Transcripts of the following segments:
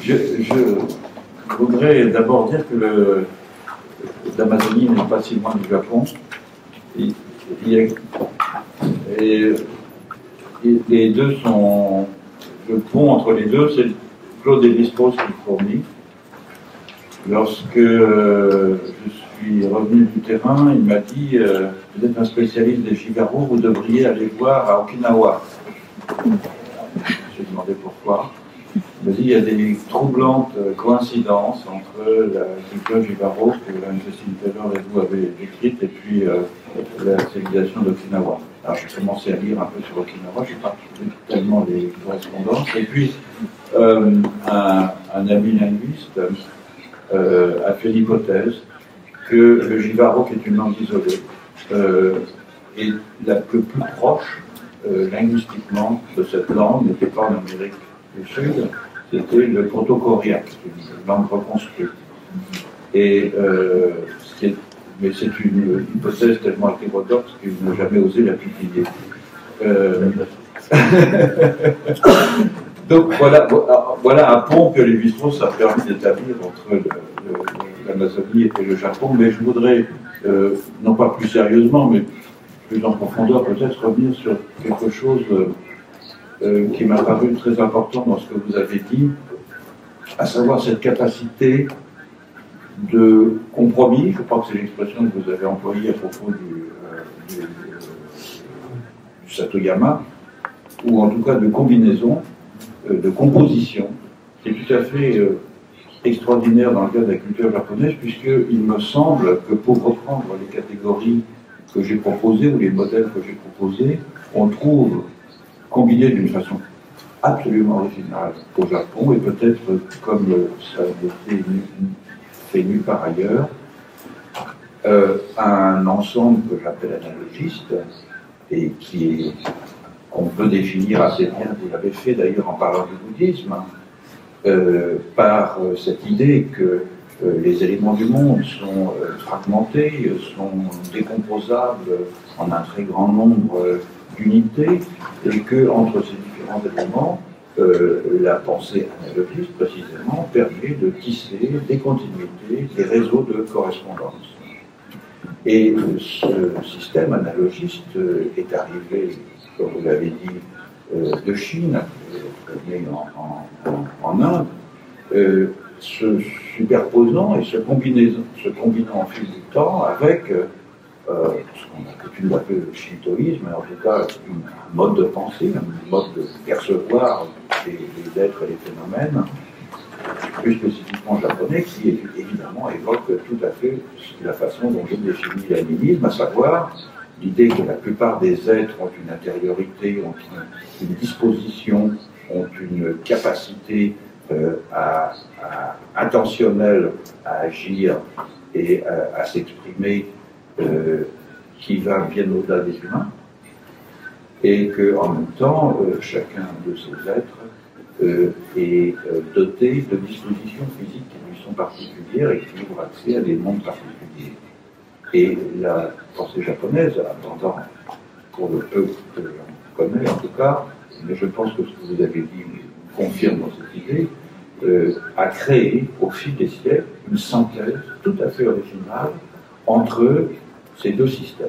Je voudrais d'abord dire que l'Amazonie n'est pas si loin du Japon. Les deux sont... Le pont entre les deux, c'est Claude Lévi-Strauss qui le fournit. Lorsque je suis revenu du terrain, il m'a dit vous êtes un spécialiste des Jivaro, vous devriez aller voir à Okinawa. J'ai demandé pourquoi. Il m'a dit il y a des troublantes coïncidences entre la culture Jivaro que Anne-Justine Taylor et vous avez décrite et puis la civilisation d'Okinawa. Alors j'ai commencé à lire un peu sur Okinawa, je n'ai pas trouvé tellement des correspondances. Et puis un ami linguiste a fait l'hypothèse que le Jivaro, qui est une langue isolée, est le plus proche linguistiquement de cette langue, n'était pas en Amérique du Sud, c'était le proto-coréaque, une langue reconstruite. Et mais c'est une hypothèse tellement hétérodoxe qu'il n'a jamais osé la publier. Donc voilà un pont que Lévi-Strauss a permis d'établir entre l'Amazonie et le Japon, mais je voudrais, non pas plus sérieusement, mais plus en profondeur peut-être, revenir sur quelque chose qui m'a paru très important dans ce que vous avez dit, à savoir cette capacité de compromis, je crois que c'est l'expression que vous avez employée à propos du Satoyama, ou en tout cas de combinaison, de composition, qui est tout à fait extraordinaire dans le cas de la culture japonaise, puisqu'il me semble que pour reprendre les catégories que j'ai proposées, ou les modèles que j'ai proposés, on trouve combinés d'une façon absolument originale au Japon, et peut-être comme ça a été fait nulle part ailleurs, un ensemble que j'appelle analogiste, et qu'on peut définir assez bien, vous l'avez fait d'ailleurs en parlant du bouddhisme, par cette idée que les éléments du monde sont fragmentés, sont décomposables en un très grand nombre d'unités, et que entre ces différents éléments, la pensée analogiste, précisément, permet de tisser des continuités, des réseaux de correspondance. Et ce système analogiste est arrivé, comme vous l'avez dit, de Chine, né en Inde, se superposant et se combinant au fil du temps avec ce qu'on a coutume d'appeler le shintoïsme, en tout cas un mode de pensée, un mode de percevoir les êtres et les phénomènes, plus spécifiquement japonais, qui évidemment évoque tout à fait la façon dont je définis l'animisme, à savoir l'idée que la plupart des êtres ont une intériorité, ont une disposition, ont une capacité intentionnelle à agir et à s'exprimer qui va bien au-delà des humains, et qu'en même temps, chacun de ces êtres est doté de dispositions physiques qui lui sont particulières et qui ouvrent accès à des mondes particuliers. Et la pensée japonaise, attendant pour le peu que l'on connaît en tout cas, mais je pense que ce que vous avez dit confirme dans cette idée, a créé au fil des siècles une synthèse tout à fait originale entre ces deux systèmes.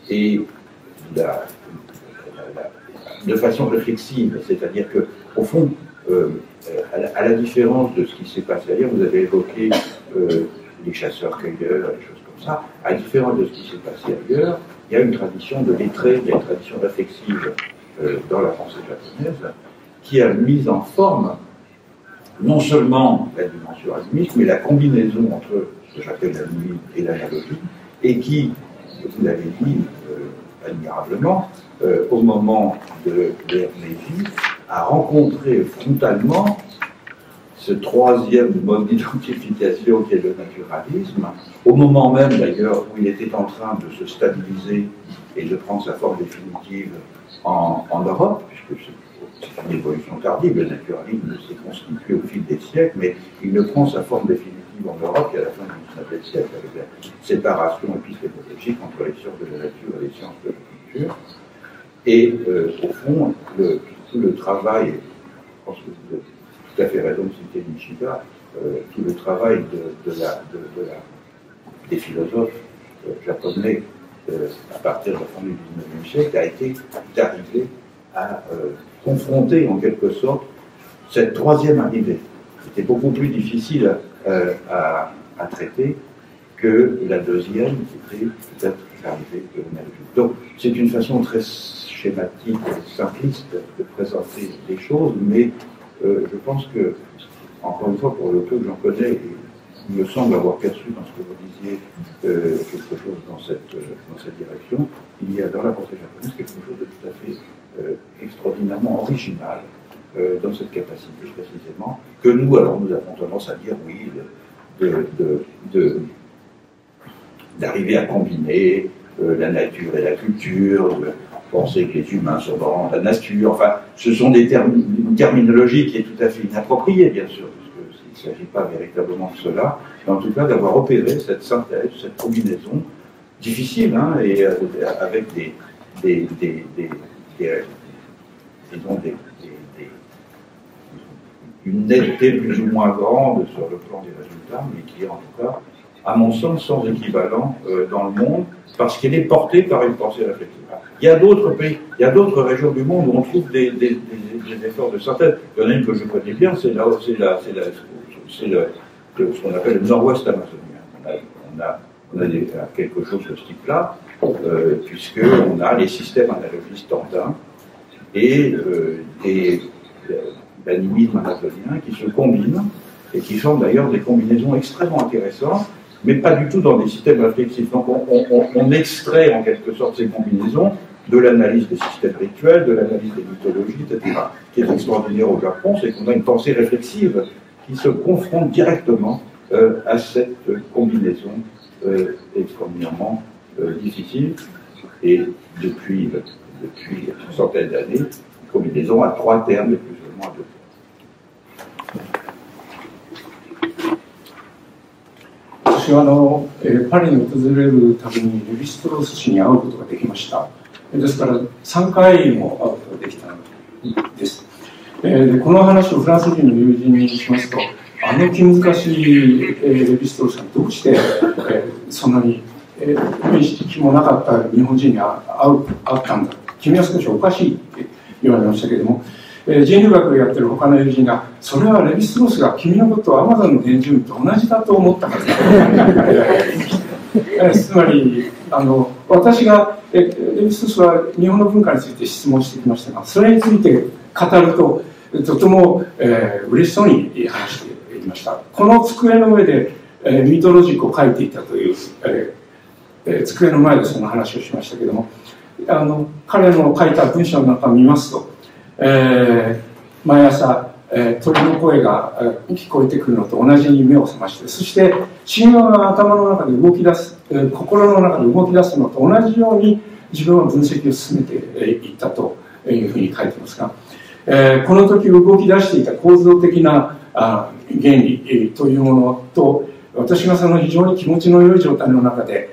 Et de façon réflexive, c'est-à-dire qu'au fond, à la différence de ce qui s'est passé ailleurs, vous avez évoqué les chasseurs-cueilleurs, des choses comme ça, à la différence de ce qui s'est passé ailleurs, il y a une tradition de lettré, il y a une tradition réflexive dans la pensée japonaise, qui a mis en forme non seulement la dimension animiste, mais la combinaison entre ce que j'appelle l'animisme et l'analogie, et qui, vous l'avez dit admirablement, au moment de l'ère Meiji, a rencontré frontalement ce troisième mode d'identification qui est le naturalisme, au moment même d'ailleurs où il était en train de se stabiliser et de prendre sa forme définitive en Europe, puisque c'est une évolution tardive, le naturalisme s'est constitué au fil des siècles, mais il ne prend sa forme définitive en Europe qu'à la fin du XIXe siècle, avec la séparation épistémologique entre les sciences de la nature et les sciences de la culture. Et au fond, tout le travail, je pense que vous tout à fait raison de citer Nishida, tout le travail des philosophes japonais à partir de la fin du XIXe siècle a été d'arriver à confronter en quelque sorte cette troisième arrivée. C'était beaucoup plus difficile à traiter que la deuxième, qui était peut-être l'arrivée de l'énergie. Donc c'est une façon très schématique, simpliste de présenter les choses, mais je pense que, encore une fois, pour le peu que j'en connais, il me semble avoir perçu dans ce que vous disiez quelque chose dans cette direction. Il y a dans la pensée japonaise quelque chose de tout à fait extraordinairement original dans cette capacité précisément, que nous, alors nous avons tendance à dire oui, d'arriver à combiner la nature et la culture, de penser que les humains sont dans la nature, enfin, ce sont une terminologie qui est tout à fait inappropriée, bien sûr, parce qu'il ne s'agit pas véritablement de cela, mais en tout cas d'avoir opéré cette synthèse, cette combinaison difficile, hein, et avec une netteté plus ou moins grande sur le plan des résultats, mais qui est en tout cas, à mon sens, sans équivalent dans le monde, parce qu'elle est portée par une pensée réflexive. Il y a d'autres pays, il y a d'autres régions du monde où on trouve des efforts de synthèse. Il y en a une que je connais bien, c'est ce qu'on appelle le nord-ouest amazonien. On a quelque chose de ce type-là, puisqu'on a les systèmes analogistes andins et l'animisme amazonien qui se combinent et qui sont d'ailleurs des combinaisons extrêmement intéressantes, mais pas du tout dans des systèmes réflexifs. Donc on extrait en quelque sorte ces combinaisons de l'analyse des systèmes rituels, de l'analyse des mythologies, etc. Ce qui est extraordinaire au Japon, c'est qu'on a une pensée réflexive qui se confronte directement à cette combinaison extraordinairement difficile. Et depuis une centaine d'années, une combinaison à 3 termes et plus ou moins 2 termes. 私はパリに訪れるためにレヴィストロース氏に会うことができました。ですから3回も会うことができたんです。でこの話をフランス人の友人にしますと、あの気難しいレヴィストロースさんどうしてそんなに面識もなかった日本人に会ったんだ、君は少しおかしいって言われましたけれども、人類学をやってる他の友人が、それはレヴィストロースが君のことをアマゾンの原住民と同じだと思ったからだつまり私がレヴィストロースは日本の文化について質問してきましたが、それについて語るととても嬉しそうに話していました。この机の上でミトロジックを書いていたという机の前でその話をしましたけれども、彼の書いた文章の中を見ますと、毎朝、鳥の声が聞こえてくるのと同じに目を覚まして、そして神話が頭の中で動き出す、心の中で動き出すのと同じように自分は分析を進めていったというふうに書いてますが、この時動き出していた構造的な原理というものと、私がその非常に気持ちの良い状態の中で、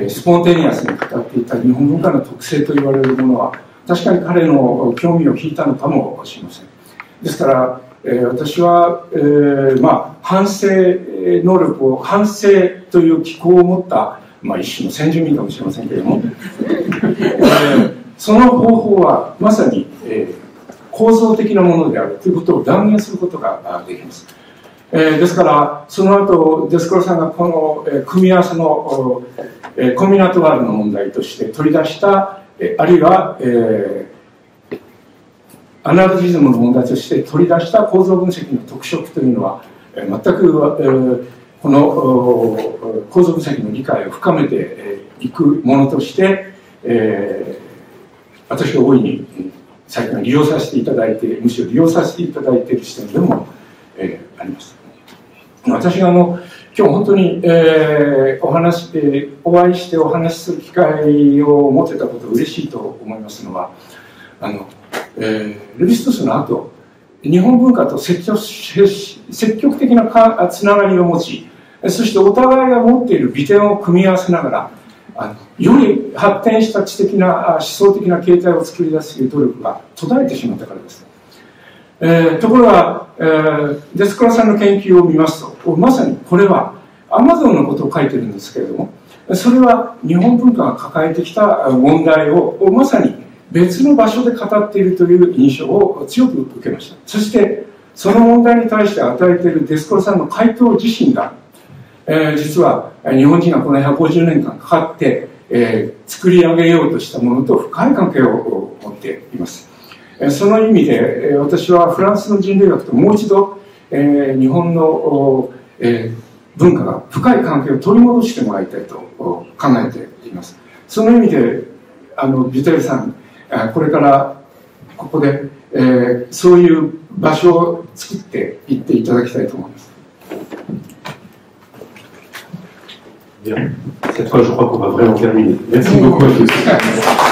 スポンテニアスに語っていた日本文化の特性と言われるものは、確かに彼の興味を引いたのかもしれません。ですから、私は、反省能力を、反省という機構を持った、一種の先住民かもしれませんけれども、その方法はまさに、構造的なものであるということを断言することができます。ですから、その後、デスクロさんがこの組み合わせのコンビナトワールの問題として取り出した、あるいは、アナロジズムの問題として取り出した構造分析の特色というのは、全く、この構造分析の理解を深めていくものとして、私が大いに最近利用させていただいて、むしろ利用させていただいている視点でも、あります。私が今日本当に、お会いしてお話しする機会を持てたこと嬉しいと思いますのは、レヴィストロースの後、日本文化と積極的なつながりを持ち、そしてお互いが持っている美点を組み合わせながら、より発展した知的な思想的な形態を作り出すという努力が途絶えてしまったからです。ところが、デスクラさんの研究を見ますと、まさにこれはアマゾンのことを書いてるんですけれども、それは日本文化が抱えてきた問題をまさに別の場所で語っているという印象を強く受けました。そしてその問題に対して与えているデスクラさんの回答自身が、実は日本人がこの150年間かかって、作り上げようとしたものと深い関係を持っています。その意味で私はフランスの人類学ともう一度日本の文化が深い関係を取り戻してもらいたいと考えています。その意味でビュテルさん、これからここでそういう場所を作っていっていただきたいと思います。Bien. Cette fois, je crois qu'on va vraiment terminer. Merci beaucoup à tous.